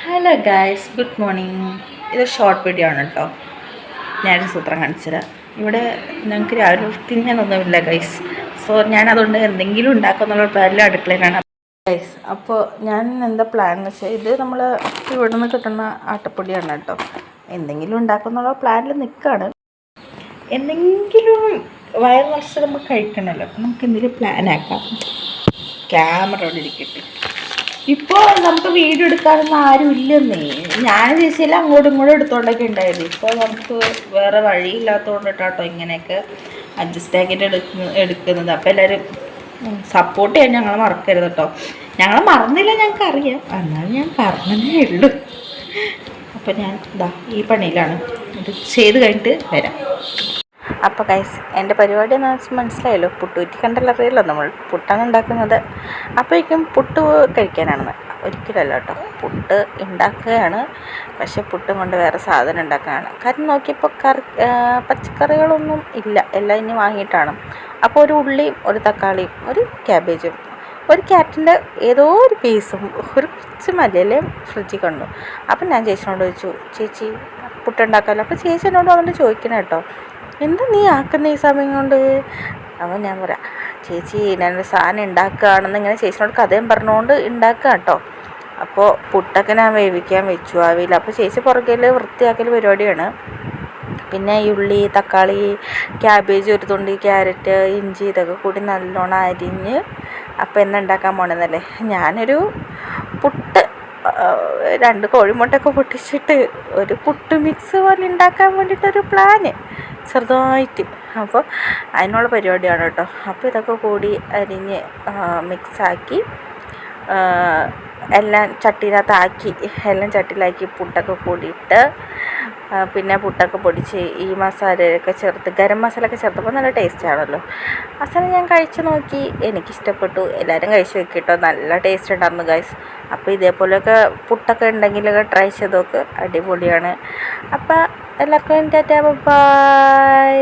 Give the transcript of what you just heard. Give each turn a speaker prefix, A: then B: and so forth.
A: Hello guys, good morning. ഇത് short video ആണ് കേട്ടോ. ഞാനൊരു സൂത്രം കാണിച്ചുതരാം. ഇവിടെ ഞങ്ങൾക്ക് രാവിലെ തിന്നാനൊന്നുമില്ല ഗൈസ്. സോ ഞാനതുകൊണ്ട് എന്തെങ്കിലും ഉണ്ടാക്കുന്നുള്ള പ്ലാനിൽ അടുക്കളയിലാണ് ഗൈസ്. അപ്പോൾ ഞാൻ എന്താ പ്ലാൻ എന്ന് വെച്ചാൽ, ഇത് നമ്മൾ ഇവിടെ നിന്ന് കിട്ടുന്ന ആട്ടപ്പൊടിയാണ് കേട്ടോ. എന്തെങ്കിലും ഉണ്ടാക്കുന്നുള്ള പ്ലാനിൽ നിൽക്കുകയാണ്. എന്തെങ്കിലും വയറ് നിറച്ച് നമുക്ക് കഴിക്കണമല്ലോ. അപ്പം നമുക്ക് എന്തെങ്കിലും പ്ലാൻ ആക്കാം. ക്യാമറ അവിടെ ഇരിക്കട്ടെ. ഇപ്പോൾ നമുക്ക് വീഡിയോ എടുക്കാനൊന്നും ആരും ഇല്ലെന്നേ. ഞാൻ ചേച്ചിയെല്ലാം അങ്ങോട്ടും ഇങ്ങോട്ടും എടുത്തോണ്ടൊക്കെ ഉണ്ടായത്. ഇപ്പോൾ നമുക്ക് വേറെ വഴിയില്ലാത്തതുകൊണ്ടിട്ടാട്ടോ ഇങ്ങനെയൊക്കെ അഡ്ജസ്റ്റ് ആക്കിയിട്ട് എടുക്കുന്നത്. അപ്പോൾ എല്ലാവരും സപ്പോർട്ട് ചെയ്യാൻ ഞങ്ങളെ മറക്കരുത് കേട്ടോ. ഞങ്ങളെ മറന്നില്ല, ഞങ്ങൾക്കറിയാം. എന്നാലും ഞാൻ പറഞ്ഞതേ ഉള്ളൂ. അപ്പോൾ ഞാൻ ഇതാ ഈ പണിയിലാണ്. ഇത് ചെയ്ത് കഴിഞ്ഞിട്ട് വരാം. അപ്പോൾ ഗൈസ്, എൻ്റെ പരിപാടി എന്ന് വെച്ചാൽ മനസ്സിലായല്ലോ. പുട്ടുകുറ്റി കണ്ടല്ലോ, അറിയാമല്ലോ നമ്മൾ പുട്ടാണ് ഉണ്ടാക്കുന്നത്. അപ്പോഴേക്കും പുട്ട് കഴിക്കാനാണെന്ന് ഒരിക്കലല്ല കേട്ടോ. പുട്ട് ഉണ്ടാക്കുകയാണ്. പക്ഷേ പുട്ടും കൊണ്ട് വേറെ സാധനം ഉണ്ടാക്കാനാണ്. കാര്യം നോക്കിയപ്പോൾ പച്ചക്കറികളൊന്നും ഇല്ല, എല്ലാം ഇനി വാങ്ങിയിട്ടാണ്. അപ്പോൾ ഒരു ഉള്ളിയും ഒരു തക്കാളിയും ഒരു ക്യാബേജും ഒരു ക്യാരറ്റിൻ്റെ ഏതോ ഒരു പീസും ഒരു കുറച്ച് മല്ലിയില ഫ്രിഡ്ജിൽ കണ്ടു. അപ്പം ഞാൻ ചേച്ചിനോട് ചോദിച്ചു, ചേച്ചി പുട്ടുണ്ടാക്കാമല്ലോ. അപ്പോൾ ചേച്ചി എന്നോട് വന്നിട്ട് ചോദിക്കണം കേട്ടോ, എന്താ നീ ആക്കുന്ന ഈ സമയം കൊണ്ട്? അപ്പോൾ ഞാൻ പറയാം, ചേച്ചി ഞാനൊരു സാധനം ഉണ്ടാക്കുകയാണെന്ന് ഇങ്ങനെ ചേച്ചിനോട് കഥയും പറഞ്ഞുകൊണ്ട് ഉണ്ടാക്കുക കേട്ടോ. അപ്പോൾ പുട്ടൊക്കെ ഞാൻ വേവിക്കാൻ വെച്ചു ആവിയിൽ. അപ്പോൾ ചേച്ചി പുറകിൽ വൃത്തിയാക്കൽ പരിപാടിയാണ്. പിന്നെ ഈ ഉള്ളി, തക്കാളി, ക്യാബേജ്, ഒരു തുണ്ടി ക്യാരറ്റ്, ഇഞ്ചി ഇതൊക്കെ കൂടി നല്ലോണം അരിഞ്ഞ് അപ്പോൾ എന്നുണ്ടാക്കാൻ പോണെന്നല്ലേ. ഞാനൊരു പുട്ട് 2 കോഴിമുട്ടയൊക്കെ പൊട്ടിച്ചിട്ട് ഒരു പുട്ട് മിക്സ് പോലെ ഉണ്ടാക്കാൻ വേണ്ടിയിട്ടൊരു പ്ലാന് ചെറുതായിട്ട്. അപ്പോൾ അതിനുള്ള പരിപാടിയാണ് കേട്ടോ. അപ്പോൾ ഇതൊക്കെ കൂടി അരിഞ്ഞ് മിക്സാക്കി എല്ലാം ചട്ടിയിലാക്കി പുട്ടൊക്കെ കൂടിയിട്ട് പിന്നെ പുട്ടൊക്കെ പൊടിച്ച് ഈ മസാലയൊക്കെ ചേർത്ത് ഗരം മസാലയൊക്കെ ചേർത്തപ്പോൾ നല്ല ടേസ്റ്റ് ആണല്ലോ. അവസാനം ഞാൻ കഴിച്ച് നോക്കി, എനിക്കിഷ്ടപ്പെട്ടു. എല്ലാവരും കഴിച്ച് നോക്കിയിട്ടോ, നല്ല ടേസ്റ്റ് ഉണ്ടായിരുന്നു ഗൈസ്. അപ്പോൾ ഇതേപോലെയൊക്കെ പുട്ടൊക്കെ ഉണ്ടെങ്കിലൊക്കെ ട്രൈ ചെയ്ത് നോക്ക്, അടിപൊളിയാണ്. അപ്പോൾ എല്ലാവർക്കും ടാറ്റാ, ബൈ.